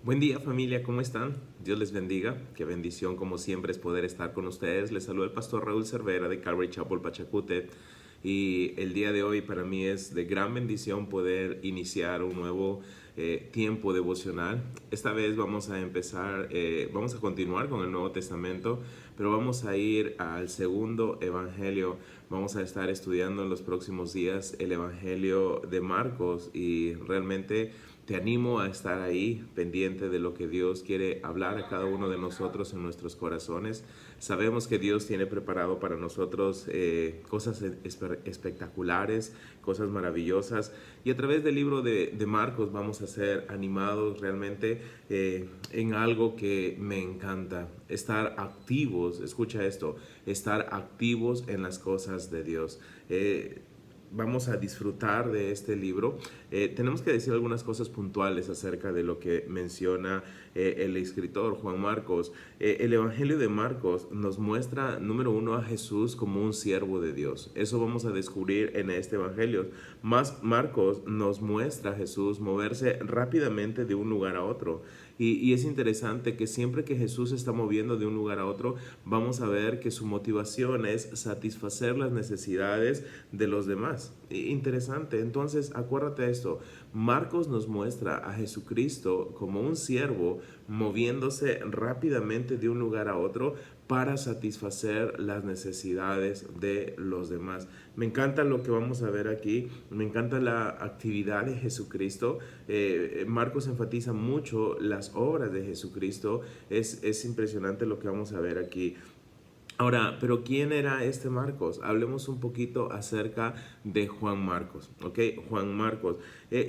Buen día familia, ¿cómo están? Dios les bendiga. Qué bendición como siempre es poder estar con ustedes. Les saluda el pastor Raúl Cervera de Calvary Chapel Pachacute. Y el día de hoy para mí es de gran bendición poder iniciar un nuevo tiempo devocional. Esta vez vamos a empezar, vamos a continuar con el Nuevo Testamento, pero vamos a ir al segundo evangelio. Vamos a estar estudiando en los próximos días el evangelio de Marcos y realmente te animo a estar ahí pendiente de lo que Dios quiere hablar a cada uno de nosotros en nuestros corazones. Sabemos que Dios tiene preparado para nosotros cosas espectaculares, cosas maravillosas. Y a través del libro de Marcos vamos a ser animados realmente en algo que me encanta. Estar activos, escucha esto, estar activos en las cosas de Dios. Vamos a disfrutar de este libro. Tenemos que decir algunas cosas puntuales acerca de lo que menciona el escritor Juan Marcos. El Evangelio de Marcos nos muestra, número uno, a Jesús como un siervo de Dios. Eso vamos a descubrir en este Evangelio. Marcos nos muestra a Jesús moverse rápidamente de un lugar a otro. Y es interesante que siempre que Jesús se está moviendo de un lugar a otro, vamos a ver que su motivación es satisfacer las necesidades de los demás. Interesante. Entonces, acuérdate de esto. Marcos nos muestra a Jesucristo como un siervo moviéndose rápidamente de un lugar a otro para satisfacer las necesidades de los demás. Me encanta lo que vamos a ver aquí, me encanta la actividad de Jesucristo. Marcos enfatiza mucho las obras de Jesucristo, es impresionante lo que vamos a ver aquí. Ahora, pero ¿quién era este Marcos? Hablemos un poquito acerca de Juan Marcos, ¿ok? Juan Marcos.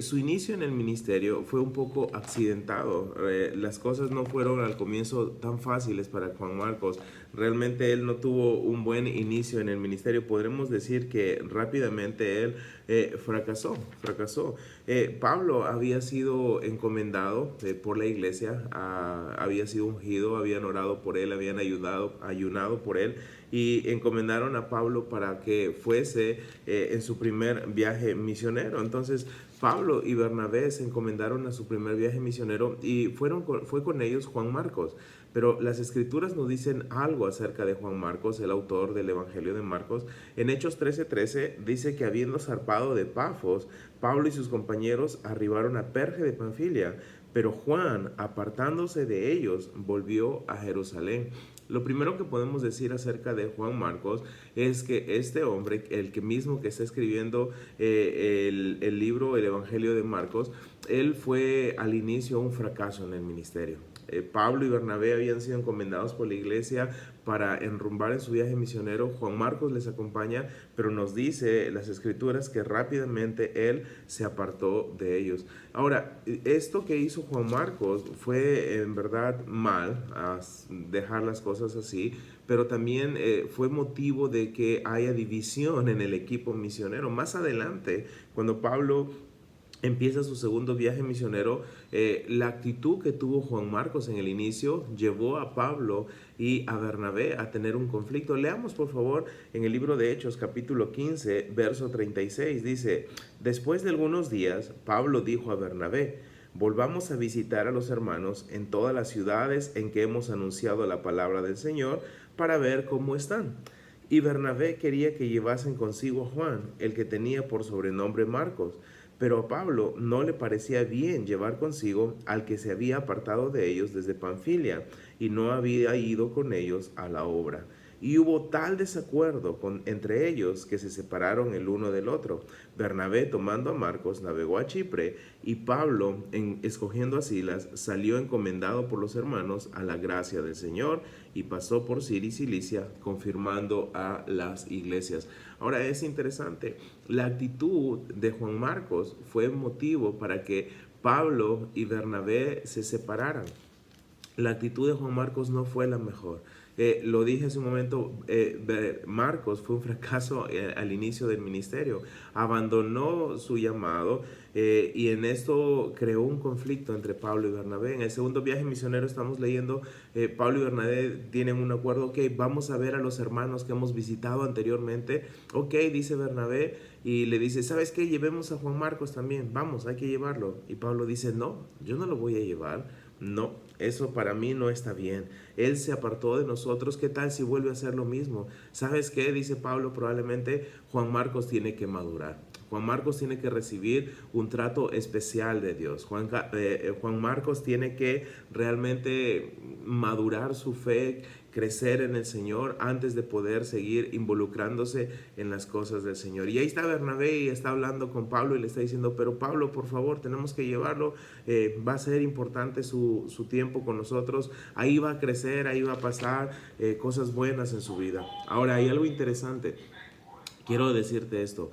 Su inicio en el ministerio fue un poco accidentado. Las cosas no fueron al comienzo tan fáciles para Juan Marcos. Realmente él no tuvo un buen inicio en el ministerio. Podremos decir que rápidamente él fracasó. Pablo había sido encomendado por la iglesia, había sido ungido, habían orado por él, habían ayunado por él y encomendaron a Pablo para que fuese en su primer viaje misionero. Entonces Pablo y Bernabé se encomendaron a su primer viaje misionero y fue con ellos Juan Marcos. Pero las escrituras nos dicen algo acerca de Juan Marcos, el autor del Evangelio de Marcos. En Hechos 13:13 dice que habiendo zarpado de Pafos, Pablo y sus compañeros arribaron a Perge de Panfilia, pero Juan, apartándose de ellos, volvió a Jerusalén. Lo primero que podemos decir acerca de Juan Marcos es que este hombre, el que mismo que está escribiendo el libro, el Evangelio de Marcos, él fue al inicio un fracaso en el ministerio. Pablo y Bernabé habían sido encomendados por la iglesia para enrumbar en su viaje misionero. Juan Marcos les acompaña, pero nos dice las escrituras que rápidamente él se apartó de ellos. Ahora, esto que hizo Juan Marcos fue en verdad mal, a dejar las cosas así, pero también fue motivo de que haya división en el equipo misionero. Más adelante, cuando Pablo empieza su segundo viaje misionero, la actitud que tuvo Juan Marcos en el inicio llevó a Pablo y a Bernabé a tener un conflicto. Leamos por favor en el libro de Hechos capítulo 15, verso 36. Dice, después de algunos días, Pablo dijo a Bernabé, volvamos a visitar a los hermanos en todas las ciudades en que hemos anunciado la palabra del Señor para ver cómo están. Y Bernabé quería que llevasen consigo a Juan, el que tenía por sobrenombre Marcos. Pero a Pablo no le parecía bien llevar consigo al que se había apartado de ellos desde Panfilia y no había ido con ellos a la obra. Y hubo tal desacuerdo entre ellos que se separaron el uno del otro. Bernabé, tomando a Marcos, navegó a Chipre y Pablo, escogiendo a Silas, salió encomendado por los hermanos a la gracia del Señor y pasó por Siria y Cilicia, confirmando a las iglesias. Ahora es interesante, la actitud de Juan Marcos fue motivo para que Pablo y Bernabé se separaran. La actitud de Juan Marcos no fue la mejor. Lo dije hace un momento, Marcos fue un fracaso al inicio del ministerio, abandonó su llamado y en esto creó un conflicto entre Pablo y Bernabé. En el segundo viaje misionero estamos leyendo, Pablo y Bernabé tienen un acuerdo, ok, vamos a ver a los hermanos que hemos visitado anteriormente, ok, dice Bernabé, y le dice, ¿sabes qué? Llevemos a Juan Marcos también, vamos, hay que llevarlo. Y Pablo dice, no, yo no lo voy a llevar, No, eso para mí no está bien. Él se apartó de nosotros. ¿Qué tal si vuelve a hacer lo mismo? ¿Sabes qué? Dice Pablo, probablemente Juan Marcos tiene que madurar. Juan Marcos tiene que recibir un trato especial de Dios. Juan Marcos tiene que realmente madurar su fe, crecer en el Señor antes de poder seguir involucrándose en las cosas del Señor. Y ahí está Bernabé y está hablando con Pablo y le está diciendo, pero Pablo, por favor, tenemos que llevarlo, va a ser importante su tiempo con nosotros, ahí va a crecer, ahí va a pasar cosas buenas en su vida. Ahora, hay algo interesante, quiero decirte esto.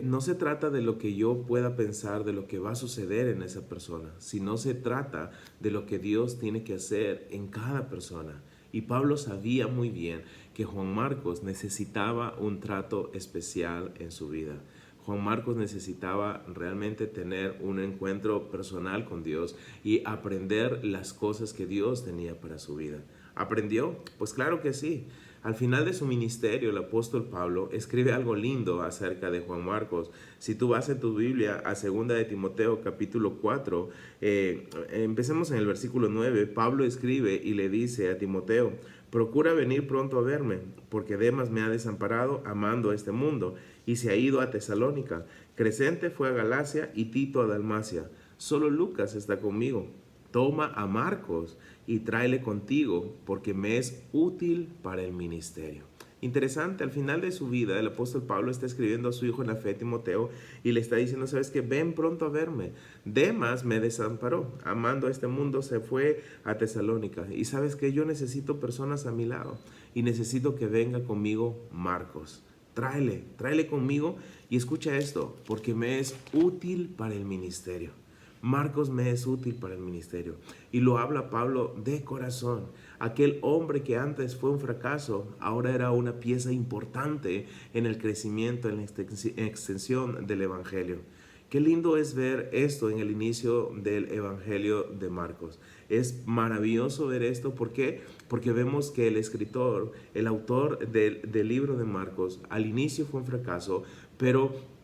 No se trata de lo que yo pueda pensar de lo que va a suceder en esa persona, sino se trata de lo que Dios tiene que hacer en cada persona. Y Pablo sabía muy bien que Juan Marcos necesitaba un trato especial en su vida. Juan Marcos necesitaba realmente tener un encuentro personal con Dios y aprender las cosas que Dios tenía para su vida. ¿Aprendió? Pues claro que sí. Al final de su ministerio, el apóstol Pablo escribe algo lindo acerca de Juan Marcos. Si tú vas en tu Biblia a 2 de Timoteo capítulo 4, empecemos en el versículo 9, Pablo escribe y le dice a Timoteo, procura venir pronto a verme, porque Demas me ha desamparado amando a este mundo y se ha ido a Tesalónica. Crescente fue a Galacia y Tito a Dalmacia. Solo Lucas está conmigo. Toma a Marcos y tráele contigo, porque me es útil para el ministerio. Interesante, al final de su vida el apóstol Pablo está escribiendo a su hijo en la fe, Timoteo, y le está diciendo, ¿sabes qué? Ven pronto a verme. Demas me desamparó, amando a este mundo se fue a Tesalónica. Y ¿sabes qué? Yo necesito personas a mi lado y necesito que venga conmigo Marcos. Tráele conmigo y escucha esto, porque me es útil para el ministerio. Marcos me es útil para el ministerio. Y lo habla Pablo de corazón. Aquel hombre que antes fue un fracaso, ahora era una pieza importante en el crecimiento, en la extensión del Evangelio. Qué lindo es ver esto en el inicio del Evangelio de Marcos. Es maravilloso ver esto. ¿Por qué? Porque vemos que el escritor, el autor del libro de Marcos, al inicio fue un fracaso, pero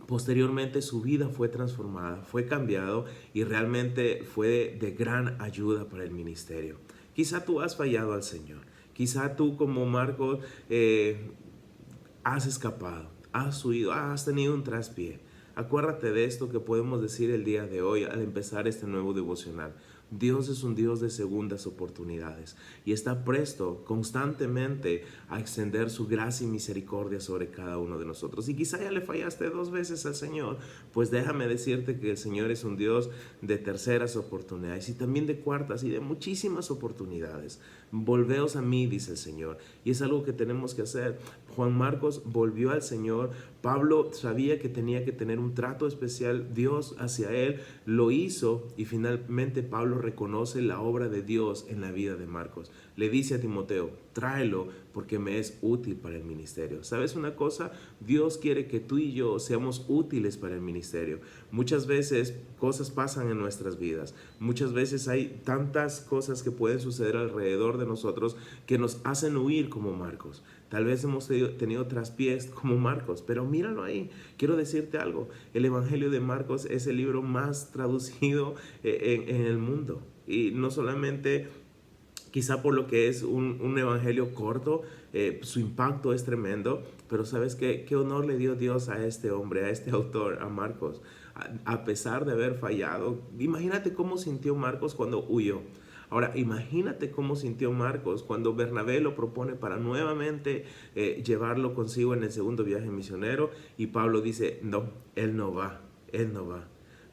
posteriormente su vida fue transformada, fue cambiado y realmente fue de gran ayuda para el ministerio. Quizá tú has fallado al Señor, quizá tú como Marcos has escapado, has huido, has tenido un traspié. Acuérdate de esto que podemos decir el día de hoy al empezar este nuevo devocional. Dios es un Dios de segundas oportunidades y está presto constantemente a extender su gracia y misericordia sobre cada uno de nosotros. Y quizá ya le fallaste 2 veces al Señor, pues déjame decirte que el Señor es un Dios de terceras oportunidades y también de cuartas y de muchísimas oportunidades. Volveos a mí, dice el Señor, y es algo que tenemos que hacer. Juan Marcos volvió al Señor. Pablo sabía que tenía que tener un trato especial Dios hacia él, lo hizo y finalmente Pablo reconoce la obra de Dios en la vida de Marcos. Le dice a Timoteo, tráelo porque me es útil para el ministerio. ¿Sabes una cosa? Dios quiere que tú y yo seamos útiles para el ministerio. Muchas veces cosas pasan en nuestras vidas. Muchas veces hay tantas cosas que pueden suceder alrededor de nosotros que nos hacen huir como Marcos. Tal vez hemos tenido traspiés como Marcos, pero míralo ahí. Quiero decirte algo. El Evangelio de Marcos es el libro más traducido en el mundo. Y no solamente quizá por lo que es un evangelio corto, su impacto es tremendo, pero ¿sabes qué? ¿Qué honor le dio Dios a este hombre, a este autor, a Marcos? A pesar de haber fallado, imagínate cómo sintió Marcos cuando huyó. Ahora, imagínate cómo sintió Marcos cuando Bernabé lo propone para nuevamente llevarlo consigo en el segundo viaje misionero y Pablo dice, no, él no va.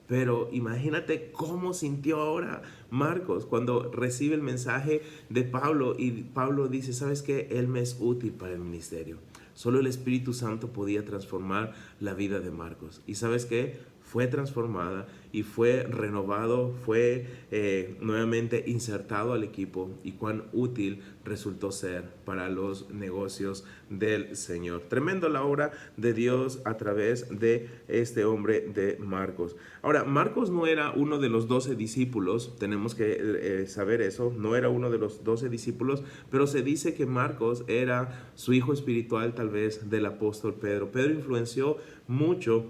Pero imagínate cómo sintió ahora Marcos cuando recibe el mensaje de Pablo y Pablo dice, ¿sabes qué? Él me es útil para el ministerio. Solo el Espíritu Santo podía transformar la vida de Marcos. ¿Y sabes qué? Fue transformada y fue renovado, fue nuevamente insertado al equipo y cuán útil resultó ser para los negocios del Señor. Tremendo la obra de Dios a través de este hombre de Marcos. Ahora, Marcos no era uno de los 12 discípulos, tenemos que saber eso, no era uno de los 12 discípulos, pero se dice que Marcos era su hijo espiritual tal vez del apóstol Pedro. Pedro influenció mucho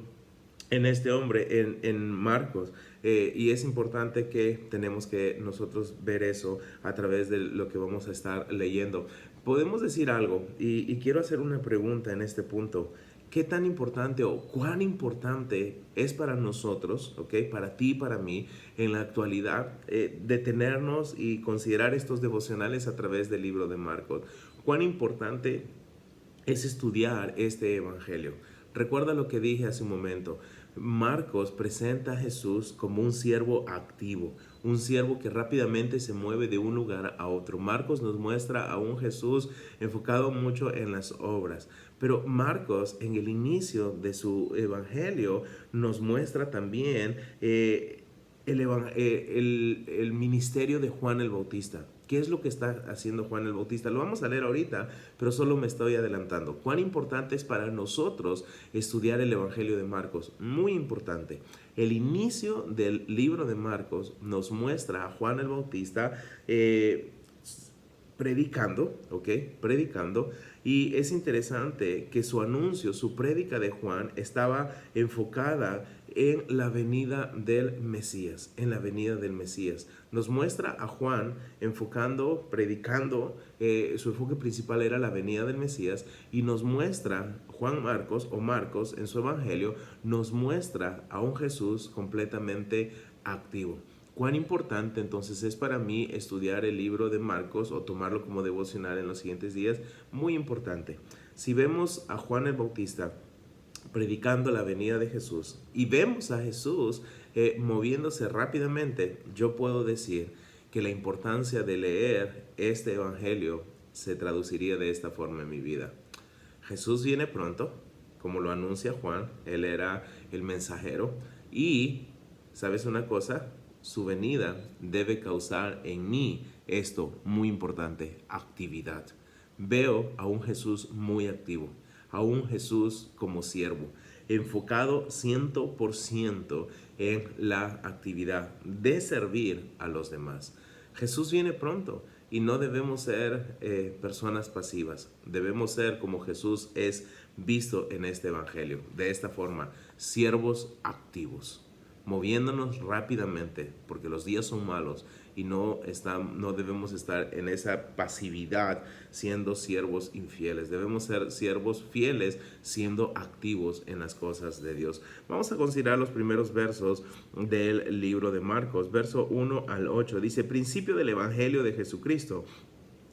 en este hombre, en Marcos. Y es importante que tenemos que nosotros ver eso a través de lo que vamos a estar leyendo. Podemos decir algo y quiero hacer una pregunta en este punto. ¿Qué tan importante o cuán importante es para nosotros, okay, para ti y para mí, en la actualidad, detenernos y considerar estos devocionales a través del libro de Marcos? ¿Cuán importante es estudiar este evangelio? Recuerda lo que dije hace un momento. Marcos presenta a Jesús como un siervo activo, un siervo que rápidamente se mueve de un lugar a otro. Marcos nos muestra a un Jesús enfocado mucho en las obras, pero Marcos en el inicio de su evangelio nos muestra también el ministerio de Juan el Bautista. ¿Qué es lo que está haciendo Juan el Bautista? Lo vamos a leer ahorita, pero solo me estoy adelantando. ¿Cuán importante es para nosotros estudiar el Evangelio de Marcos? Muy importante. El inicio del libro de Marcos nos muestra a Juan el Bautista predicando, ¿ok? Predicando. Y es interesante que su anuncio, su prédica de Juan, estaba enfocada en la venida del Mesías, en la venida del Mesías. Nos muestra a Juan enfocando, predicando, su enfoque principal era la venida del Mesías, y nos muestra Juan Marcos, o Marcos en su evangelio, nos muestra a un Jesús completamente activo. ¿Cuán importante entonces es para mí estudiar el libro de Marcos o tomarlo como devocional en los siguientes días? Muy importante. Si vemos a Juan el Bautista predicando la venida de Jesús y vemos a Jesús moviéndose rápidamente, yo puedo decir que la importancia de leer este evangelio se traduciría de esta forma en mi vida. Jesús viene pronto, como lo anuncia Juan, él era el mensajero, y ¿sabes una cosa? Su venida debe causar en mí esto muy importante: actividad. Veo a un Jesús muy activo, a un Jesús como siervo, enfocado 100% en la actividad de servir a los demás. Jesús viene pronto y no debemos ser personas pasivas. Debemos ser como Jesús es visto en este evangelio, de esta forma: siervos activos, moviéndonos rápidamente, porque los días son malos y no debemos estar en esa pasividad siendo siervos infieles. Debemos ser siervos fieles siendo activos en las cosas de Dios. Vamos a considerar los primeros versos del libro de Marcos, verso 1 al 8. Dice: principio del evangelio de Jesucristo,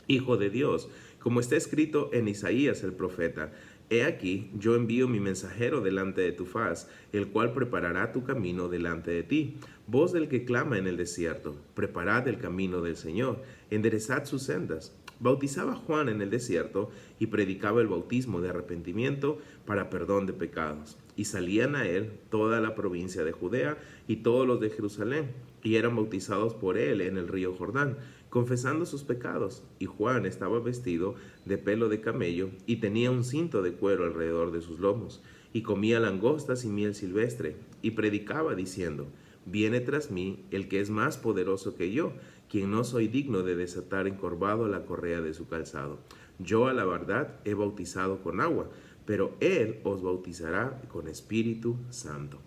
Hijo de Dios, como está escrito en Isaías el profeta: he aquí, yo envío mi mensajero delante de tu faz, el cual preparará tu camino delante de ti. Voz del que clama en el desierto: preparad el camino del Señor, enderezad sus sendas. Bautizaba Juan en el desierto y predicaba el bautismo de arrepentimiento para perdón de pecados. Y salían a él toda la provincia de Judea y todos los de Jerusalén, y eran bautizados por él en el río Jordán, confesando sus pecados. Y Juan estaba vestido de pelo de camello y tenía un cinto de cuero alrededor de sus lomos, y comía langostas y miel silvestre, y predicaba diciendo: viene tras mí el que es más poderoso que yo, quien no soy digno de desatar encorvado la correa de su calzado. Yo a la verdad he bautizado con agua, pero él os bautizará con Espíritu Santo.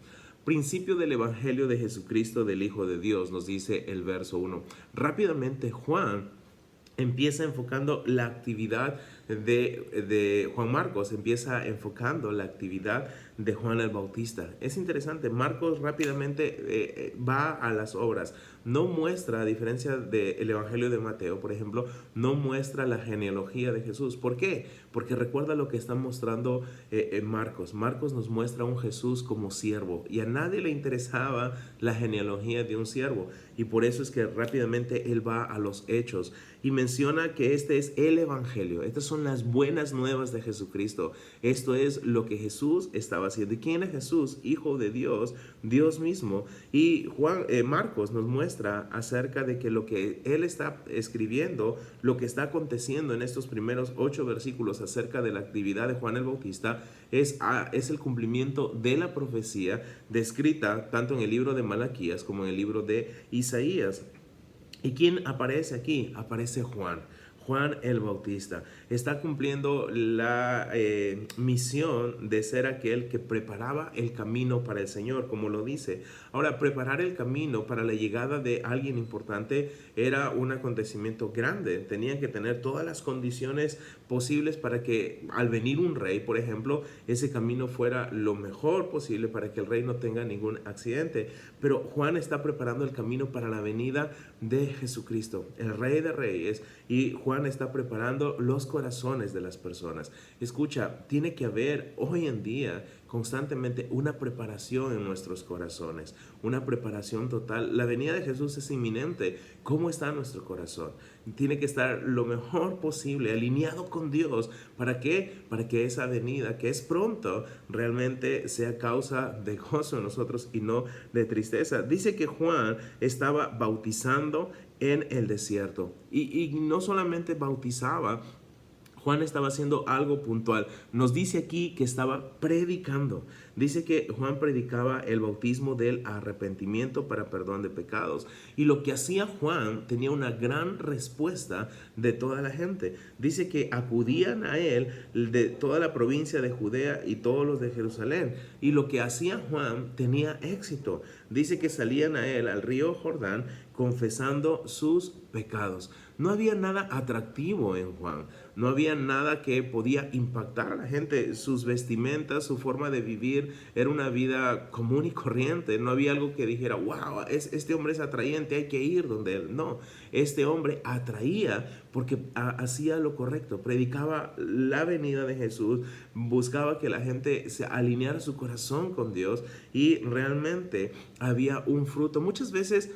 Principio del Evangelio de Jesucristo, del Hijo de Dios, nos dice el verso 1. Rápidamente Juan empieza enfocando la actividad de Juan Marcos, empieza enfocando la actividad de Juan el Bautista. Es interesante, Marcos rápidamente va a las obras. No muestra, a diferencia del Evangelio de Mateo, por ejemplo, no muestra la genealogía de Jesús. ¿Por qué? Porque recuerda lo que está mostrando Marcos. Marcos nos muestra a un Jesús como siervo, y a nadie le interesaba la genealogía de un siervo, y por eso es que rápidamente él va a los hechos y menciona que este es el Evangelio. Estas son las buenas nuevas de Jesucristo. Esto es lo que Jesús estaba haciendo. ¿Y quién es Jesús? Hijo de Dios, Dios mismo. Y Marcos nos muestra acerca de que lo que él está escribiendo, lo que está aconteciendo en estos primeros 8 versículos acerca de la actividad de Juan el Bautista, es el cumplimiento de la profecía descrita tanto en el libro de Malaquías como en el libro de Isaías. ¿Y quién aparece aquí? Aparece Juan. Juan el Bautista está cumpliendo la misión de ser aquel que preparaba el camino para el Señor, como lo dice. Ahora, preparar el camino para la llegada de alguien importante era un acontecimiento grande. Tenían que tener todas las condiciones posibles para que al venir un rey, por ejemplo, ese camino fuera lo mejor posible para que el rey no tenga ningún accidente. Pero Juan está preparando el camino para la venida de Jesucristo, el Rey de Reyes, y Juan está preparando los corazones de las personas. Escucha, tiene que haber hoy en día constantemente una preparación en nuestros corazones, una preparación total. La venida de Jesús es inminente. ¿Cómo está nuestro corazón? Tiene que estar lo mejor posible, alineado con Dios. ¿Para qué? Para que esa venida, que es pronto, realmente sea causa de gozo en nosotros y no de tristeza. Dice que Juan estaba bautizando en el desierto. Y no solamente bautizaba, Juan estaba haciendo algo puntual. Nos dice aquí que estaba predicando. Dice que Juan predicaba el bautismo del arrepentimiento para perdón de pecados. Y lo que hacía Juan tenía una gran respuesta de toda la gente. Dice que acudían a él de toda la provincia de Judea y todos los de Jerusalén. Y lo que hacía Juan tenía éxito. Dice que salían a él al río Jordán confesando sus pecados. No había nada atractivo en Juan. No había nada que podía impactar a la gente. Sus vestimentas, su forma de vivir era una vida común y corriente. No había algo que dijera, wow, este hombre es atrayente, hay que ir donde él. No, este hombre atraía porque hacía lo correcto. Predicaba la venida de Jesús, buscaba que la gente se alineara su corazón con Dios y realmente había un fruto. Muchas veces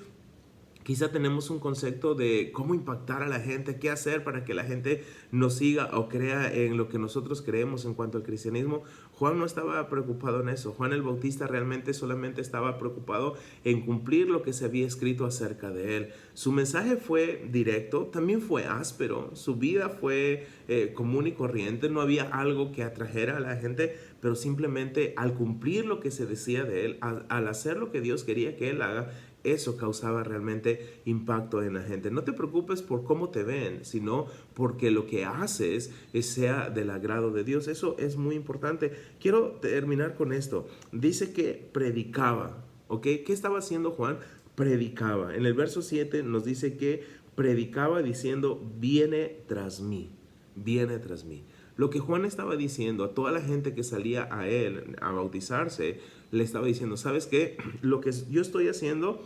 quizá tenemos un concepto de cómo impactar a la gente, qué hacer para que la gente nos siga o crea en lo que nosotros creemos en cuanto al cristianismo. Juan no estaba preocupado en eso. Juan el Bautista realmente solamente estaba preocupado en cumplir lo que se había escrito acerca de él. Su mensaje fue directo, también fue áspero. Su vida fue común y corriente. No había algo que atrajera a la gente, pero simplemente al cumplir lo que se decía de él, al hacer lo que Dios quería que él haga, eso causaba realmente impacto en la gente. No te preocupes por cómo te ven, sino porque lo que haces sea del agrado de Dios. Eso es muy importante. Quiero terminar con esto. Dice que predicaba, ¿ok? ¿Qué estaba haciendo Juan? Predicaba. En el verso 7 nos dice que predicaba diciendo, viene tras mí, viene tras mí. Lo que Juan estaba diciendo a toda la gente que salía a él a bautizarse, le estaba diciendo, ¿sabes qué? Lo que yo estoy haciendo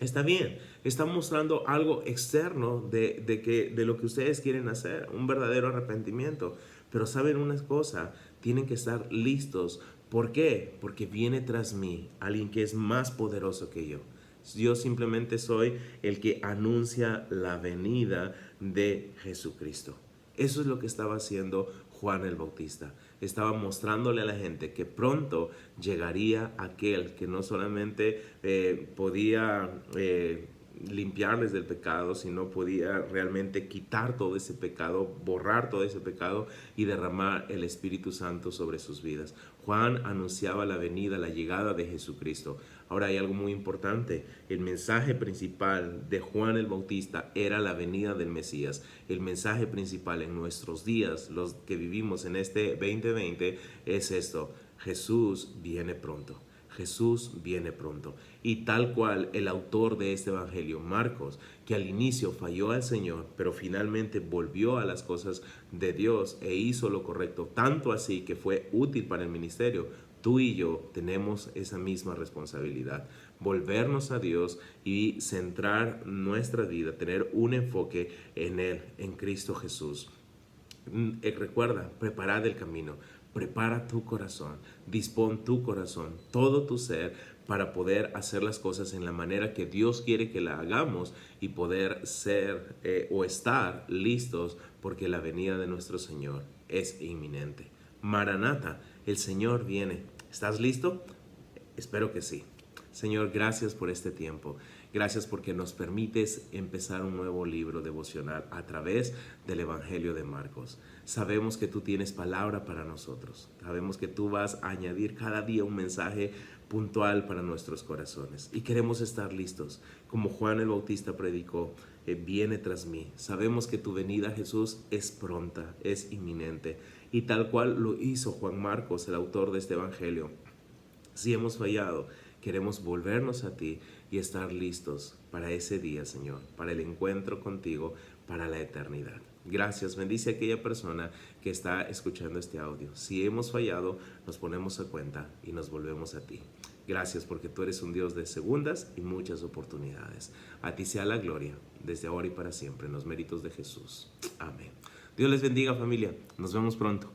está bien, está mostrando algo externo de lo que ustedes quieren hacer, un verdadero arrepentimiento. Pero saben una cosa, tienen que estar listos. ¿Por qué? Porque viene tras mí alguien que es más poderoso que yo. Yo simplemente soy el que anuncia la venida de Jesucristo. Eso es lo que estaba haciendo Juan el Bautista. Estaba mostrándole a la gente que pronto llegaría aquel que no solamente podía limpiarles del pecado, sino podía realmente quitar todo ese pecado, borrar todo ese pecado y derramar el Espíritu Santo sobre sus vidas. Juan anunciaba la venida, la llegada de Jesucristo. Ahora hay algo muy importante. El mensaje principal de Juan el Bautista era la venida del Mesías. El mensaje principal en nuestros días, los que vivimos en este 2020, es esto: Jesús viene pronto. Jesús viene pronto. Y tal cual el autor de este evangelio, Marcos, que al inicio falló al Señor, pero finalmente volvió a las cosas de Dios e hizo lo correcto, tanto así que fue útil para el ministerio. Tú y yo tenemos esa misma responsabilidad, volvernos a Dios y centrar nuestra vida, tener un enfoque en Él, en Cristo Jesús. Recuerda, preparad el camino, prepara tu corazón, dispón tu corazón, todo tu ser, para poder hacer las cosas en la manera que Dios quiere que la hagamos y poder ser o estar listos, porque la venida de nuestro Señor es inminente. Maranata, el Señor viene. ¿Estás listo? Espero que sí. Señor, gracias por este tiempo. Gracias porque nos permites empezar un nuevo libro devocional a través del Evangelio de Marcos. Sabemos que tú tienes palabra para nosotros. Sabemos que tú vas a añadir cada día un mensaje puntual para nuestros corazones. Y queremos estar listos. Como Juan el Bautista predicó, viene tras mí. Sabemos que tu venida, Jesús, es pronta, es inminente. Y tal cual lo hizo Juan Marcos, el autor de este evangelio. Si hemos fallado, queremos volvernos a ti y estar listos para ese día, Señor, para el encuentro contigo, para la eternidad. Gracias, bendice a aquella persona que está escuchando este audio. Si hemos fallado, nos ponemos a cuenta y nos volvemos a ti. Gracias porque tú eres un Dios de segundas y muchas oportunidades. A ti sea la gloria, desde ahora y para siempre, en los méritos de Jesús. Amén. Dios les bendiga, familia. Nos vemos pronto.